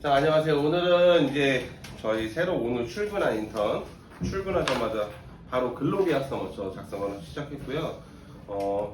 자, 안녕하세요. 오늘은 이제 저희 새로 오늘 출근한 인턴, 출근하자마자 바로 근로계약서 먼저 작성을 시작했고요.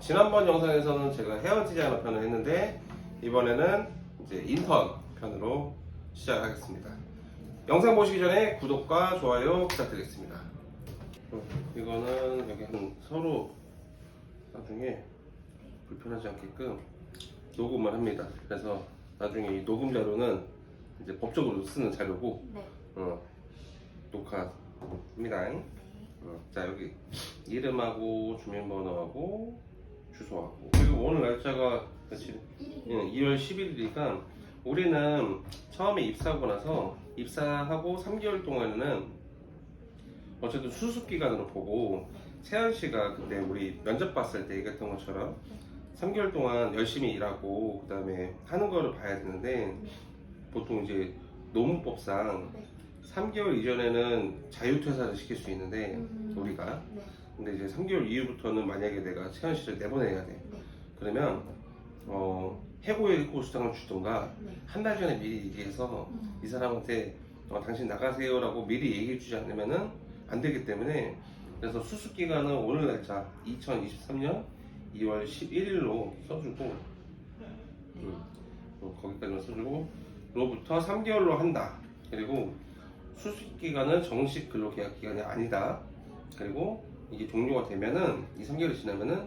지난번 영상에서는 제가 헤어 디자이너 편을 했는데, 이번에는 이제 인턴 편으로 시작하겠습니다. 영상 보시기 전에 구독과 좋아요 부탁드리겠습니다. 이거는 여기 서로 나중에 불편하지 않게끔 녹음을 합니다. 그래서 나중에 이 녹음 자료는 이제 법적으로 쓰는 자료고, 네. 녹화합니다. 자, 여기 이름하고 주민번호하고 주소하고, 그리고 오늘 날짜가 며칠? 2월 11일이니까 우리는 처음에 입사하고 나서 입사하고 3개월 동안은 어쨌든 수습 기간으로 보고, 채연 씨가 그때 우리 면접 봤을 때 얘기했던 것처럼 3개월 동안 열심히 일하고 그 다음에 하는 거를 봐야 되는데, 보통 이제 노무법상 3개월 이전에는 자유퇴사를 시킬 수 있는데 우리가, 근데 이제 3개월 이후부터는 만약에 내가 채연 씨를 내보내야 돼. 그러면 해고의 수당을 주던가 한 달 전에 미리 얘기해서 이 사람한테 당신 나가세요라고 미리 얘기해 주지 않으면은 안 되기 때문에, 그래서 수습 기간은 오늘 날짜 2023년 2월 11일로 써주고, 거기까지만 써주고, 로부터 3개월로 한다. 그리고 수습 기간은 정식 근로계약 기간이 아니다. 그리고 이게 종료가 되면은, 이 3개월이 지나면은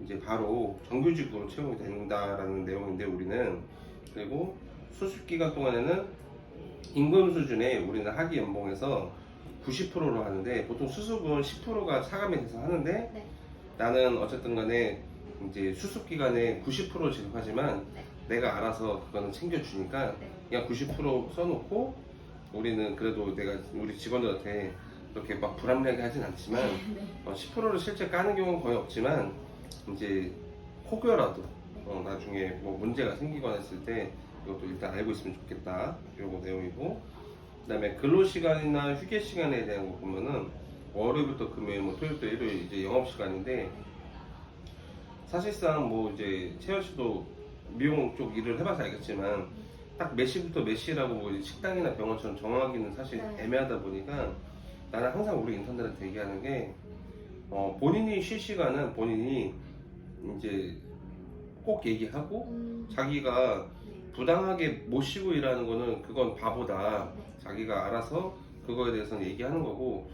이제 바로 정규직으로 채용이 된다라는 내용인데, 우리는. 그리고 수습 기간 동안에는 임금 수준에 우리는 하기 연봉에서 90%로 하는데, 보통 수습은 10%가 차감이 돼서 하는데, 나는 어쨌든 간에 이제 수습 기간에 90% 지급하지만 내가 알아서 그거는 챙겨주니까 그냥 90% 써놓고, 우리는 그래도 내가 우리 직원들한테 그렇게 막 불합리하게 하진 않지만 10%를 실제 까는 경우는 거의 없지만, 이제 혹여라도 나중에 뭐 문제가 생기거나 했을 때 이것도 일단 알고 있으면 좋겠다, 요거 내용이고, 그 다음에 근로시간이나 휴게시간에 대한 거 보면은 월요일부터 금요일, 뭐 토요일부터 일요일 이제 영업시간인데, 사실상 뭐 이제 채연 씨도 미용 쪽 일을 해봐서 알겠지만 딱 몇 시부터 몇 시라고 뭐 식당이나 병원처럼 정하기는 사실 애매하다 보니까, 나는 항상 우리 인턴들한테 얘기하는 게, 본인이 쉴 시간은 본인이 이제 꼭 얘기하고, 자기가 부당하게 못 쉬고 일하는 거는 그건 바보다. 자기가 알아서 그거에 대해서는 얘기하는 거고,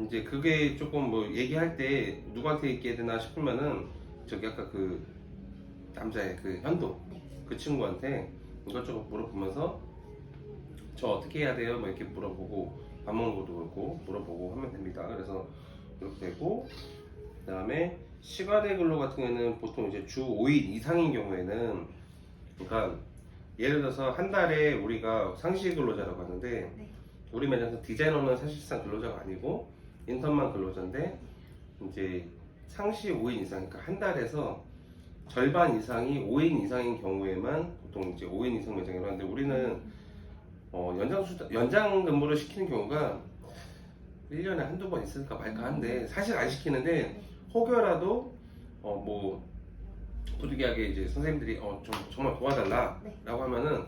이제 그게 조금 뭐 얘기할 때 누구한테 얘기해야 되나 싶으면은, 저기 아까 그 남자의 그 현도 그 친구한테 이것저것 물어보면서 저 어떻게 해야 돼요? 뭐 이렇게 물어보고, 밥 먹는 것도 그렇고 물어보고 하면 됩니다. 그래서 이렇게 되고, 그 다음에 시간의 근로 같은 경우에는 보통 이제 주 5일 이상인 경우에는, 그러니까 예를 들어서 한 달에 우리가 상시 근로자라고 하는데, 우리 매장에서 디자이너는 사실상 근로자가 아니고 인턴만 근로자인데, 이제 상시 5인 이상, 그러니까 한 달에서 절반 이상이 5인 이상인 경우에만 보통 이제 5인 이상 매장이라고 하는데, 우리는 연장 근무를 시키는 경우가 1년에 한두 번 있을까 말까 한데, 사실 안 시키는데 혹여라도 뭐 부득이하게 이제 선생님들이 좀 정말 도와달라 라고 하면은,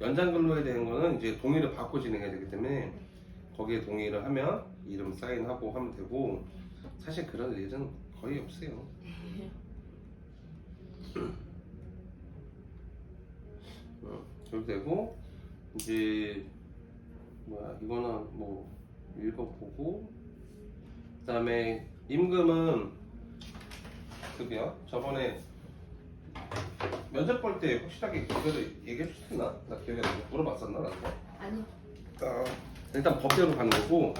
연장 근로에 대한 거는 이제 동의를 받고 진행해야 되기 때문에 거기에 동의를 하면 이름 사인하고 하면 되고, 사실 그런 일은 거의 없어요. 그렇게 되고, 이제 뭐야, 이거는 뭐 읽어보고, 그 다음에 임금은 그게요. 저번에 면접 볼 때 확실하게 그대로 얘기해 줬었나? 나 기억이 안 나. 물어봤었나? 나한테? 아니요. 일단 법대로 가는 거고,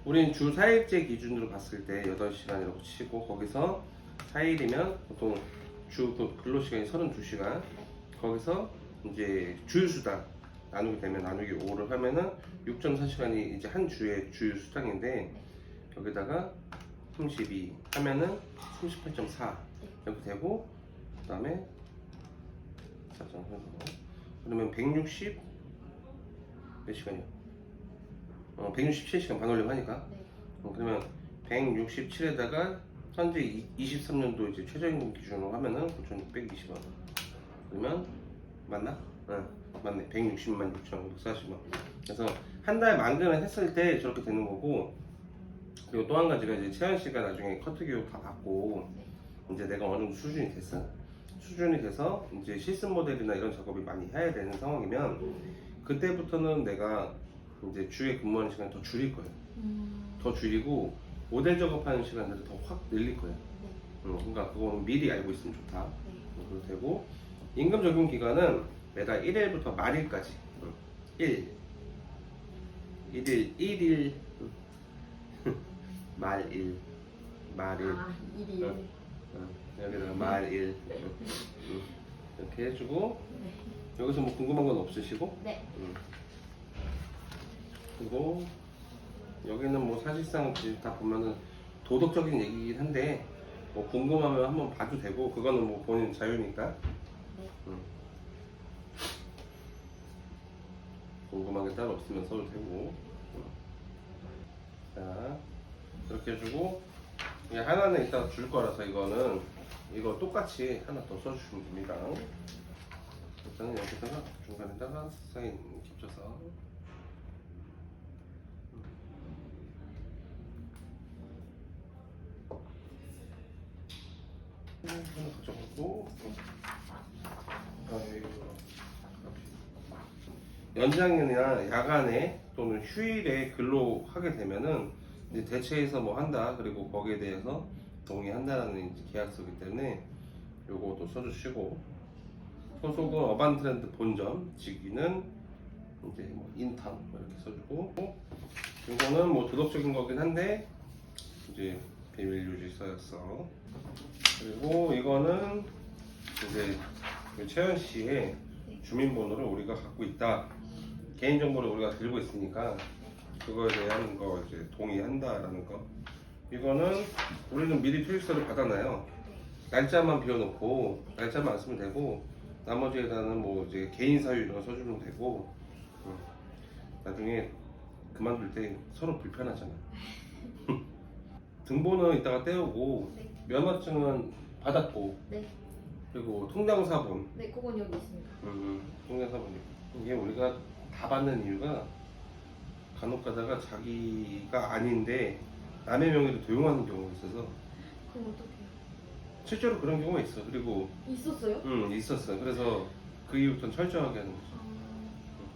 우린 주 4일제 기준으로 봤을 때 8시간이라고 치고, 거기서 4일이면 보통 주 근로시간이 32시간, 거기서 이제 주휴수당 나누게 되면 나누기 5를 하면은 6.4시간이 이제 한 주의 주휴수당인데, 여기다가 32 하면은 38.4 이렇게 되고, 그 다음에 그러면 160 몇 시간이요? 167시간 반올림 하니까, 그러면 167에다가 현재 23년도 이제 최저임금 기준으로 하면은 9,620원. 그러면 맞나? 맞네. 160만 6,540원. 그래서 한 달 만기를 했을 때 저렇게 되는 거고, 그리고 또 한 가지가 이제 채연 씨가 나중에 커트 교육 다 받고 이제 내가 어느 정도 수준이 됐어. 수준이 돼서 이제 실습 모델이나 이런 작업이 많이 해야 되는 상황이면 그때부터는 내가 이제 주에 근무하는 시간 더 줄일 거예요. 더 줄이고 모델 작업하는 시간들을 더 확 늘릴 거예요. 그러니까 그거는 미리 알고 있으면 좋다. 그래도 되고 임금 적용 기간은 매달 1일부터 말일까지 1일 1일 말일 아, 일이. 여기다가 말일 이렇게 해주고 여기서 뭐 궁금한 건 없으시고 네. 그리고 여기는 뭐 사실상 다 보면은 도덕적인 얘기긴 한데 뭐 궁금하면 한번 봐도 되고 그거는 뭐 본인 자유니까. 네. 궁금한 게 따로 없으면 써도 되고. 자 이렇게 해주고 하나는 이따 줄 거라서 이거는 이거 똑같이 하나 더 써주시면 됩니다. 일단은 여기다가 중간에다가 사인 겹쳐서 하나 가져가고 연장이나 야간에 또는 휴일에 근로하게 되면은 이제 대체해서 뭐 한다 그리고 거기에 대해서 동의한다라는 이제 계약서이기 때문에 요것도 써주시고 소속은 어반트렌드 본점 직위는 이제 뭐 인턴 이렇게 써주고 이거는 뭐 도덕적인 거긴 한데 이제 비밀 유지서였어. 그리고 이거는 이제 채연 씨의 주민번호를 우리가 갖고 있다. 개인정보를 우리가 들고 있으니까 그거에 대한 거 이제 동의한다라는 거. 이거는 우리는 미리 필요서를 받아놔요. 날짜만 비워놓고 날짜만 안 쓰면 되고 나머지에다는 뭐 이제 개인 사유 이런 거 써주면 되고 나중에 그만둘 때 서로 불편하잖아. 등본은 이따가 떼우고 네. 면허증은 받았고 네. 그리고 통장사본 네, 그건 여기 있습니다. 통장사본이 이게 우리가 다 받는 이유가 간혹 가다가 자기가 아닌데 남의 명의로 도용하는 경우가 있어서 그럼 어떡해요? 실제로 그런 경우가 있어. 그리고 있었어요? 있었어. 그래서 그 이후부터는 철저하게 하는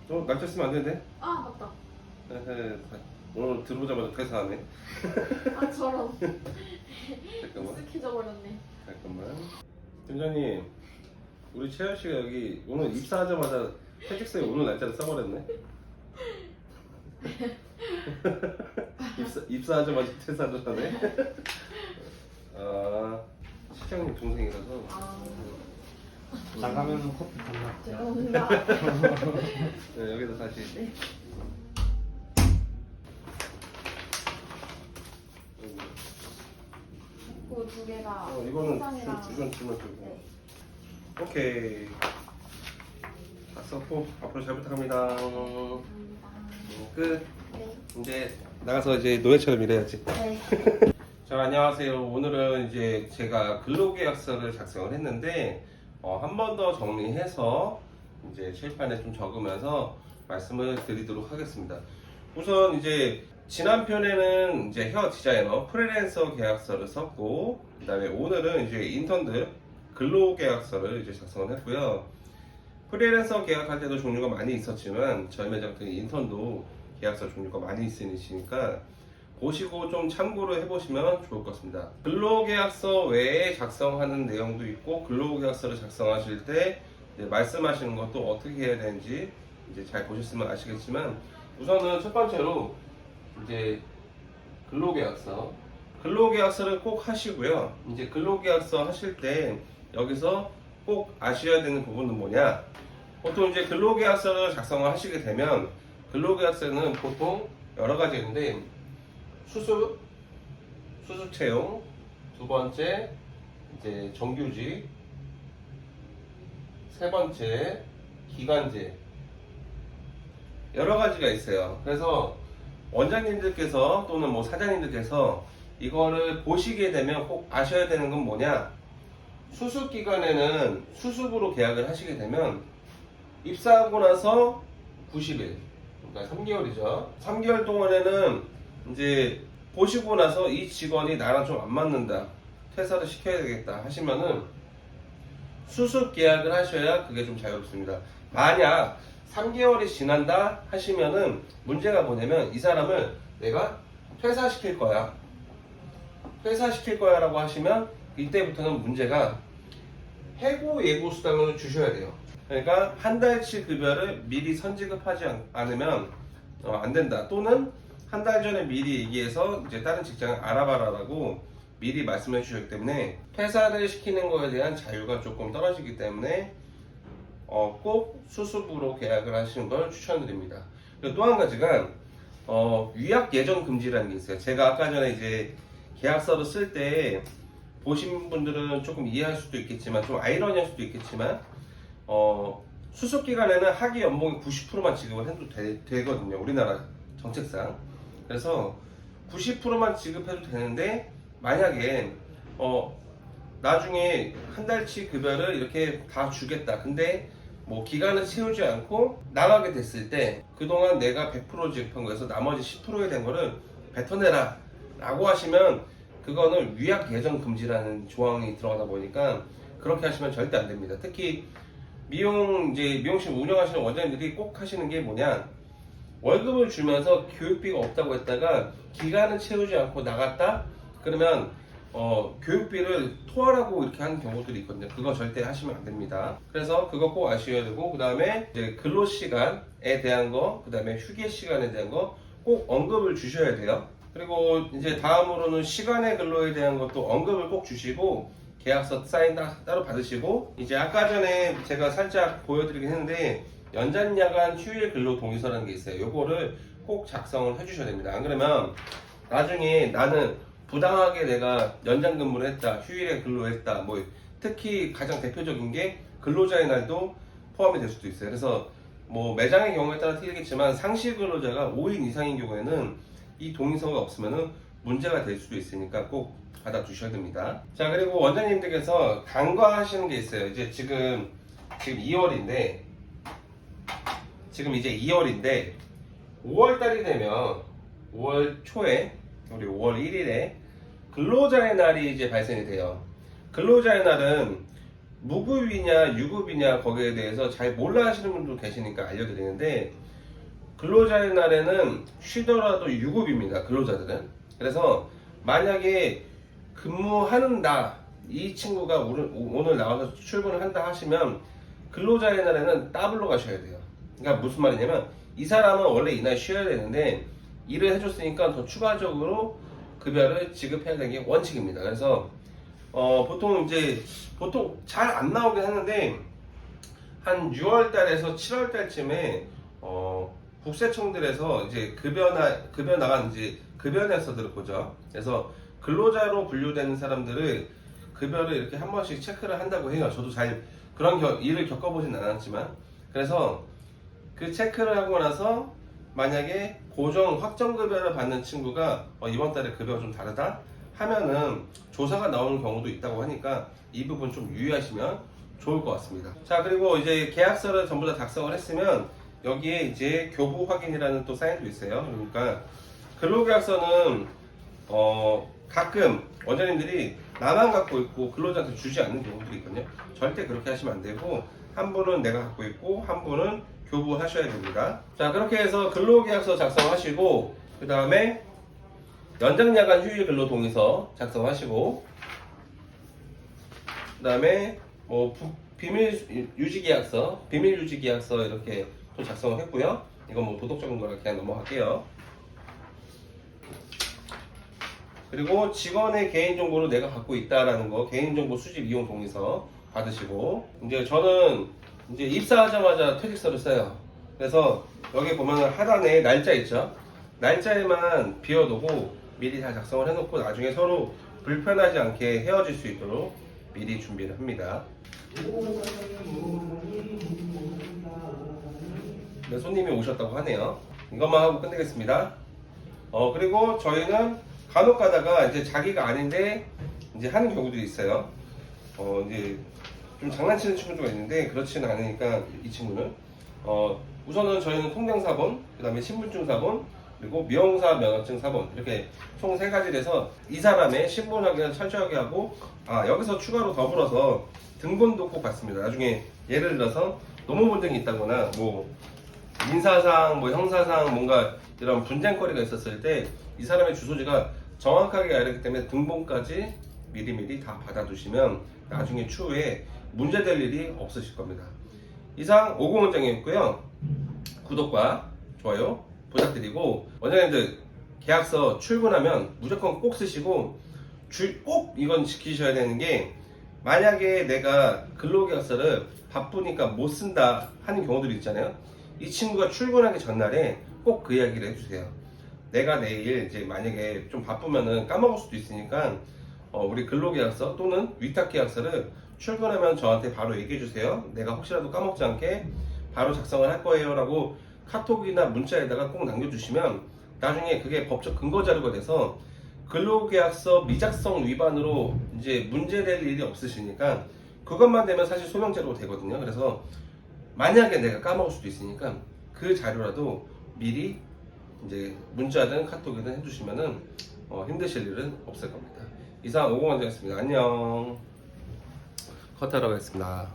거지. 날짜 쓰면 안 되는데? 아, 맞다. 오늘 들어오자마자 퇴사하네. 아, 저런. 잠깐만. 익숙해져 버렸네. 잠깐만. 팀장님, 우리 채연 씨가 여기 오늘 입사하자마자 퇴직서에 오늘 날짜를 써버렸네. 입사하자마자 퇴사를 하네. 아, 실장님 동생이라서. 아, 나가면 커피 반납. 죄송합니다. 네, 여기다 다시. 네. 그 두 개가 이거는 통장이랑 주전 주면 되고. 네. 오케이. 다 썼고 앞으로 잘 부탁합니다. 감사합니다. 끝. 네. 이제 나가서 이제 노예처럼 일해야지. 네. 자, 안녕하세요. 오늘은 이제 제가 근로계약서를 작성을 했는데 한 번 더 정리해서 이제 칠판에 좀 적으면서 말씀을 드리도록 하겠습니다. 우선 이제 지난 편에는 이제 헤어 디자이너 프리랜서 계약서를 썼고 그다음에 오늘은 이제 인턴들 근로계약서를 이제 작성을 했고요. 프리랜서 계약할 때도 종류가 많이 있었지만 저희 매장 같은 인턴도 계약서 종류가 많이 있으니까 보시고 좀 참고를 해보시면 좋을 것 같습니다. 근로계약서 외에 작성하는 내용도 있고 근로계약서를 작성하실 때 이제 말씀하시는 것도 어떻게 해야 되는지 이제 잘 보셨으면 아시겠지만 우선은 첫 번째로 이제 근로계약서를 꼭 하시고요. 이제 근로계약서 하실 때 여기서 꼭 아셔야 되는 부분은 뭐냐? 보통 이제 근로계약서를 작성을 하시게 되면 근로계약서는 보통 여러 가지 있는데 수습 채용, 두 번째 이제 정규직, 세 번째 기간제 여러 가지가 있어요. 그래서 원장님들께서 또는 뭐 사장님들께서 이거를 보시게 되면 꼭 아셔야 되는 건 뭐냐? 수습 기간에는 수습으로 계약을 하시게 되면 입사하고 나서 90일, 그러니까 3개월이죠. 3개월 동안에는 이제 보시고 나서 이 직원이 나랑 좀 안 맞는다, 퇴사를 시켜야 되겠다 하시면은 수습 계약을 하셔야 그게 좀 자유롭습니다. 만약 3개월이 지난다 하시면은 문제가 뭐냐면 이 사람을 내가 퇴사시킬 거야. 퇴사시킬 거야 라고 하시면 이때부터는 문제가 해고 예고 수당을 주셔야 돼요. 그러니까 한 달치 급여를 미리 선지급하지 않으면 안 된다. 또는 한 달 전에 미리 얘기해서 이제 다른 직장을 알아봐라라고 미리 말씀해 주셨기 때문에 퇴사를 시키는 거에 대한 자유가 조금 떨어지기 때문에 꼭 수습으로 계약을 하시는 걸 추천드립니다. 그리고 또 한 가지가 위약 예전 금지라는 게 있어요. 제가 아까 전에 이제 계약서를 쓸 때 보신 분들은 조금 이해할 수도 있겠지만 좀 아이러니할 수도 있겠지만 수습 기간에는 하기 연봉의 90%만 지급을 해도 되거든요. 우리나라 정책상. 그래서 90%만 지급해도 되는데 만약에 나중에 한 달치 급여를 이렇게 다 주겠다. 근데 뭐 기간을 채우지 않고 나가게 됐을 때 그동안 내가 100% 지급한 거에서 나머지 10%에 대한 거를 뱉어내라 라고 하시면 그거는 위약 예전 금지라는 조항이 들어가다 보니까 그렇게 하시면 절대 안 됩니다. 특히 미용실 운영하시는 원장님들이 꼭 하시는 게 뭐냐, 월급을 주면서 교육비가 없다고 했다가 기간을 채우지 않고 나갔다 그러면 교육비를 토하라고 이렇게 하는 경우들이 있거든요. 그거 절대 하시면 안 됩니다. 그래서 그거 꼭 아셔야 되고, 그 다음에 이제 근로 시간에 대한 거, 그 다음에 휴게 시간에 대한 거 꼭 언급을 주셔야 돼요. 그리고 이제 다음으로는 시간의 근로에 대한 것도 언급을 꼭 주시고 계약서 사인 따로 받으시고, 이제 아까 전에 제가 살짝 보여드리긴 했는데 연장 야간 휴일 근로 동의서라는 게 있어요. 요거를 꼭 작성을 해주셔야 됩니다. 안 그러면 나중에 나는 부당하게 내가 연장 근무를 했다, 휴일에 근로했다, 뭐 특히 가장 대표적인 게 근로자의 날도 포함이 될 수도 있어요. 그래서 뭐 매장의 경우에 따라 틀리겠지만 상시 근로자가 5인 이상인 경우에는 이 동의서가 없으면은 문제가 될 수도 있으니까 꼭 받아주셔야 됩니다. 자, 그리고 원장님들께서 간과하시는 게 있어요. 이제 지금 2월인데 지금 이제 2월인데 5월달이 되면 5월 초에 우리 5월 1일에 근로자의 날이 이제 발생이 돼요. 근로자의 날은 무급이냐 유급이냐 거기에 대해서 잘 몰라 하시는 분도 계시니까 알려드리는데, 근로자의 날에는 쉬더라도 유급입니다. 근로자들은. 그래서 만약에 근무하는 나, 이 친구가 오늘 나와서 출근을 한다 하시면 근로자의 날에는 더블로 가셔야 돼요. 그러니까 무슨 말이냐면 이 사람은 원래 이날 쉬어야 되는데 일을 해줬으니까 더 추가적으로 급여를 지급해야 되는 게 원칙입니다. 그래서 보통 잘 안 나오긴 하는데 한 6월 달에서 7월 달쯤에 국세청들에서 이제 급여 나간 이제 급여내서들을 보죠. 그래서 근로자로 분류되는 사람들을 급여를 이렇게 한 번씩 체크를 한다고 해요. 저도 잘 그런 일을 겪어보진 않았지만, 그래서 그 체크를 하고 나서 만약에 고정 확정 급여를 받는 친구가 이번 달에 급여가 좀 다르다 하면은 조사가 나오는 경우도 있다고 하니까 이 부분 좀 유의하시면 좋을 것 같습니다. 자, 그리고 이제 계약서를 전부 다 작성을 했으면 여기에 이제 교부 확인이라는 또 사인도 있어요. 그러니까 근로계약서는 가끔 원장님들이 나만 갖고 있고 근로자한테 주지 않는 경우들이 있거든요. 절대 그렇게 하시면 안 되고 한 분은 내가 갖고 있고 한 분은 교부하셔야 됩니다. 자, 그렇게 해서 근로계약서 작성하시고 그 다음에 연장야간 휴일 근로 동의서 작성하시고 그 다음에 뭐 비밀 유지 계약서 이렇게 또 작성을 했고요. 이건 뭐 도덕적인 거라 그냥 넘어갈게요. 그리고 직원의 개인정보를 내가 갖고 있다라는 거, 개인정보 수집 이용 동의서 받으시고, 이제 저는 이제 입사하자마자 퇴직서를 써요. 그래서 여기 보면 하단에 날짜 있죠. 날짜에만 비워두고 미리 다 작성을 해놓고 나중에 서로 불편하지 않게 헤어질 수 있도록 미리 준비를 합니다. 네, 손님이 오셨다고 하네요. 이것만 하고 끝내겠습니다. 그리고 저희는 간혹 가다가 이제 자기가 아닌데 이제 하는 경우도 있어요. 이제 좀 장난치는 친구가 있는데 그렇지는 않으니까 이 친구는 우선은 저희는 통장사본, 그 다음에 신분증사본, 그리고 미용사 면허증 사본 이렇게 총 3가지를 해서 이 사람의 신분 확인을 철저하게 하고 여기서 추가로 더불어서 등본도 꼭 받습니다. 나중에 예를 들어서 노무 분쟁이 있다거나 뭐 민사상, 뭐 형사상 뭔가 이런 분쟁거리가 있었을 때 이 사람의 주소지가 정확하게 알기 르 때문에 등본까지 미리미리 다 받아두시면 나중에 추후에 문제될 일이 없으실 겁니다. 이상 50원장이었고요. 구독과 좋아요 부탁드리고, 원장님들 계약서 출근하면 무조건 꼭 쓰시고 꼭 이건 지키셔야 되는 게, 만약에 내가 근로계약서를 바쁘니까 못 쓴다 하는 경우들이 있잖아요. 이 친구가 출근하기 전날에 꼭 그 이야기를 해주세요. 내가 내일 이제 만약에 좀 바쁘면은 까먹을 수도 있으니까 우리 근로계약서 또는 위탁계약서를 출근하면 저한테 바로 얘기해주세요. 내가 혹시라도 까먹지 않게 바로 작성을 할 거예요 라고 카톡이나 문자에다가 꼭 남겨주시면 나중에 그게 법적 근거 자료가 돼서 근로계약서 미작성 위반으로 이제 문제될 일이 없으시니까 그것만 되면 사실 소명제로 되거든요. 그래서 만약에 내가 까먹을 수도 있으니까 그 자료라도 미리 이제 문자든 카톡이든 해주시면은 힘드실 일은 없을 겁니다. 이상 50원장이었습니다. 안녕. 컷하러 가겠습니다.